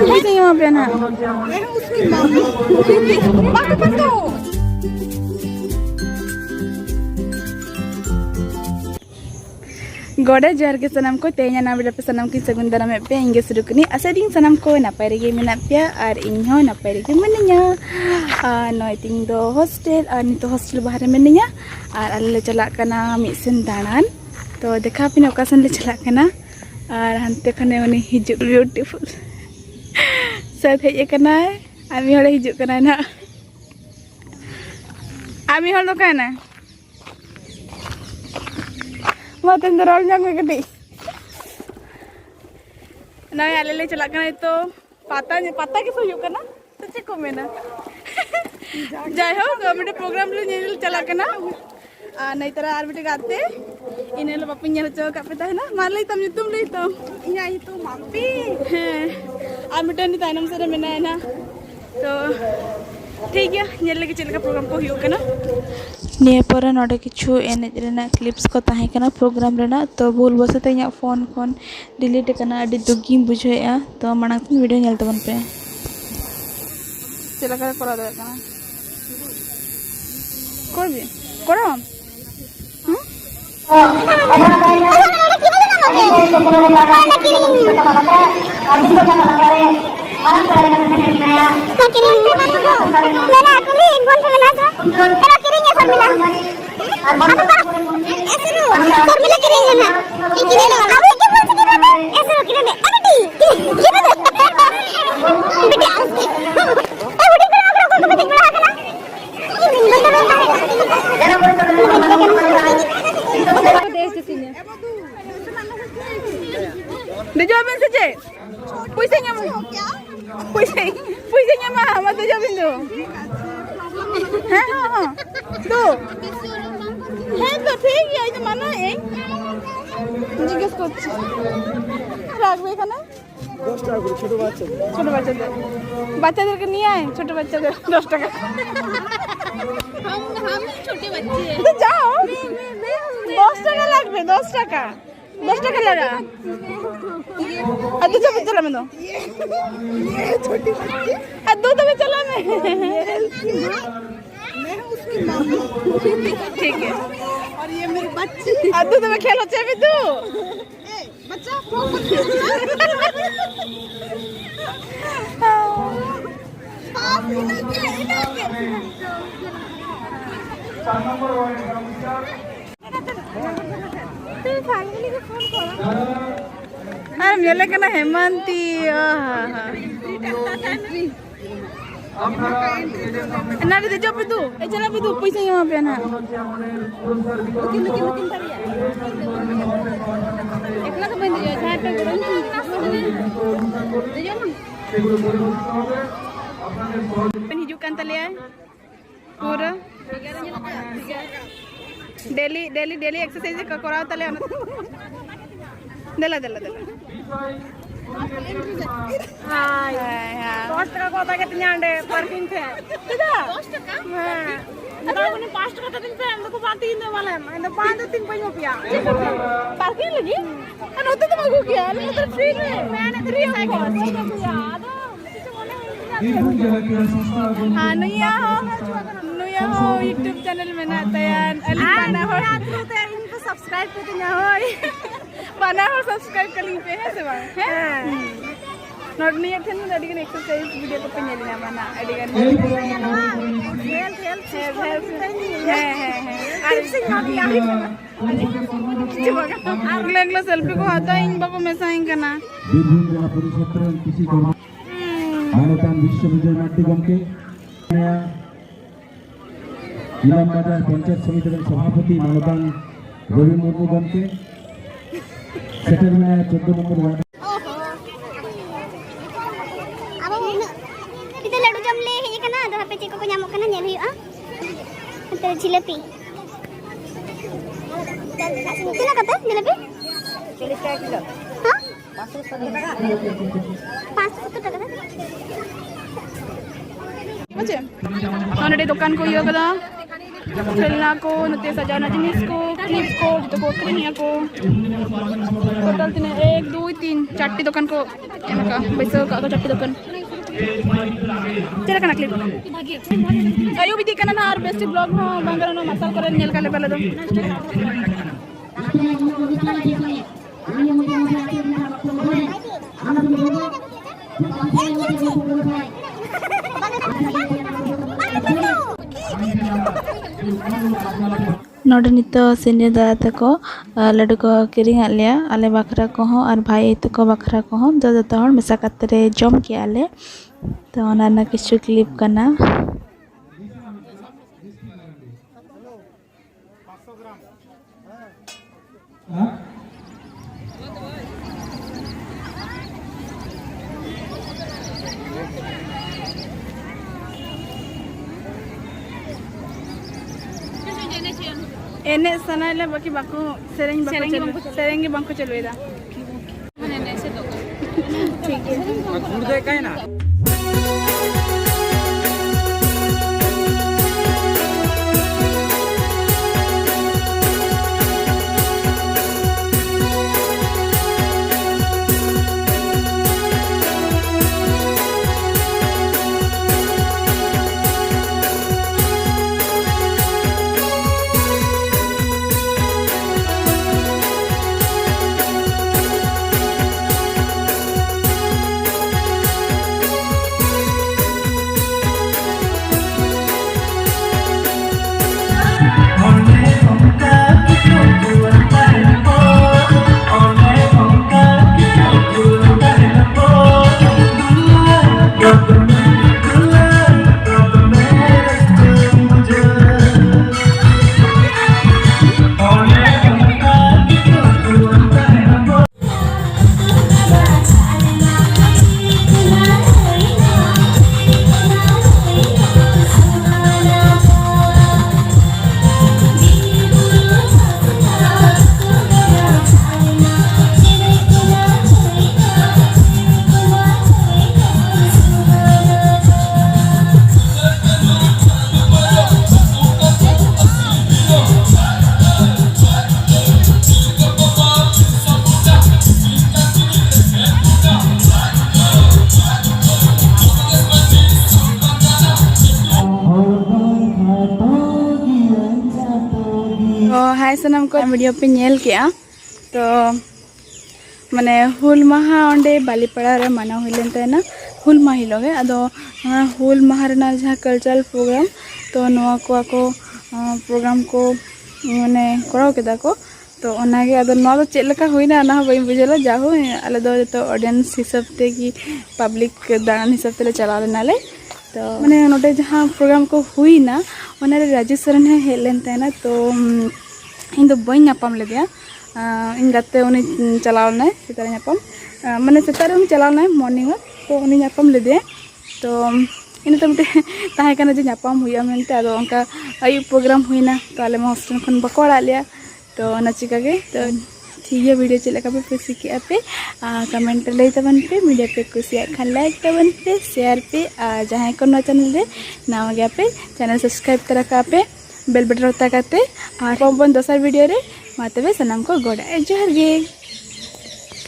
Pusing yang apa nak? Pakai pintu. Goda jar ke sanam ko tenya na beda pesanam ki segundara me pe inge sudukni asading sanam ko napai rege menapya ar inho napai rege menenya noi ting do hostel ar nito hostel bahare menenya ar alle chalak kana mi sen danan to dekha pin okasan le chalak kana ar hante khane uni hijuk beautiful sat hej kana ami hole hijuk kana na ami hol do kana mau tenderolnya gue gede. Nah ya lele celakan itu patah ke soyuk kana, tuh cek komena. Jaya ho, gak program lu nyel celakan na. Nah itu lah arbiter gate, ini lo papinya lo coba kapita na, malah hitam YouTube lo hitam. Iya itu mapi. Arbiter ni tanam sudah mena na, tuh. ठीक है ये लगे चल का programme को हुआ करना निये पर नोडे किछु एने रेना क्लिप्स को ताहे करना प्रोग्राम रेना तो भूल बसते इया फोन डिलीट करना अडी दुगी बुझेया तो मांग वीडियो नेल तबन पे चला का करा दे करना कोई भी करो dijawabin saja puisinya mah mah dijawabin tuh tuh tuh ठीक है itu mana জিজ্ঞেস করছি রাখবে এখানে 10 টাকা করে ছোট বাচ্চাদেরকে নিয়ে আয় ছোট বাচ্চাদের 10 টাকা हम छोटे बच्चे हैं तो जाओ 10 টাকা লাগবে 10 টাকা 10 টাকা लगा अद्दू जब चला मैं दो छोटी बच्ची अद्दू तो मैं चला मैं उसकी मम्मी ठीक है और ये मेरी बच्ची अद्दू तो मैं खेलो चाहिए तू बच्चा अरे मेले के ना हेमंती ना दे जो पे तू ए चला पे तू पैसे यहाँ पे ना लेकिन एकला का बंद है जहां पे pen hijaukan talian pura daily exercise ka korao talian dela hai 10 টাকা কথা কে তিনান্ডে পার্কিং पे किदा 10 টাকা हां अंदर 5 টাকা दिन पे हमको बात ही नहीं वाला है अंदर 5 3 पैसा पिया पार्किंग लगी और होते तो मगो किया अंदर फ्री में मैंने 3 है याद नुया हो YouTube चैनल में ना तैयार अली पाना हो इनको सब्सक्राइब करते ना हो पाना हो सब्सक्राइब कर लिंक पे है से बा हैं नोट नहीं थे ना अडिगन एक्सरसाइज वीडियो को पेन लेना माना अडिगन अगले सेल्फी को आता इन बाको मेसाइन करना मानवतान विश्वविजय नाट्य गमके इलाम बाजार पंचायत समिति सभापति मानवतान रवि मुर्मू गमके settlement 14 number ward kita ladu jam le hej kana ado hape cek ko nyamuk kana nyel huyuga ante jilepi tina kata jilepi 40 টাকা কিলো हां 570 টাকা 570 টাকা macam mana di dukaan ko iya kada खेलना को नते सजाना जिनिस को क्लिप को जो को अखरिनिया को टोटल तीन 1 2 3 4 दुकान को एमका बैसो का 4 दुकान चला कना क्लिप ayo बिदि कना ना और बेस्ट ब्लॉग हो बांगर नो मसाल करे नेल का लेवल दो नोडे नितो सीनियर दादा तको लड्डू को किरिंग आलिया आले बखरा को हो और भाई तको बखरा को हो जो जो हर मिसा कतरे जम के आले तो ओना किछु क्लिप कना एने सनाइले बाकी बाको सेरेंग बाको चलवेदा ठीक है गुड़ दे काहे ना हाय सनम को वीडियो पे नेल किया तो माने हुल माहा ओंडे बालीपाड़ा रे माना हुइलेन तेना हुल माही लोगे अदो हुल माहा रेना जहाँ कल्चरल प्रोग्राम तो नोआ को आको प्रोग्राम को माने कराव केदा को तो ओनागे अदो नोआ दो चेक लेका हुइना ना बई बुझेला जाहो आले दो तो ऑडियंस हिसाब ते की पब्लिक दान हिसाब ते चला लेनाले तो माने नोटे जहाँ प्रोग्राम को हुइना ओनारे राजेश सरन हेलेन तेना तो इन दो बई नापाम लेदिया इन गाते उनी चलावना सेतारे नापाम माने सेतारे उनी चलावना मॉर्निंग तो उनी नापाम लेदिया तो इन तो मते ताहे कना जे नापाम हुया मेनते आदो अंका आयु प्रोग्राम हुइना तो आले मा हॉस्टल खन बकोड़ा लिया तो नचिका के तो ठीक है वीडियो चले का पे सीखी पे कमेंट ले तबन पे वीडियो पे कुसिया खान लाइक तबन पे शेयर पे जहां को चैनल रे नाव गया पे चैनल सब्सक्राइब करा का पे बेल बटन होता करते और बन दोसर वीडियो रे मातबे सनम को गोड़ा जोहार गे।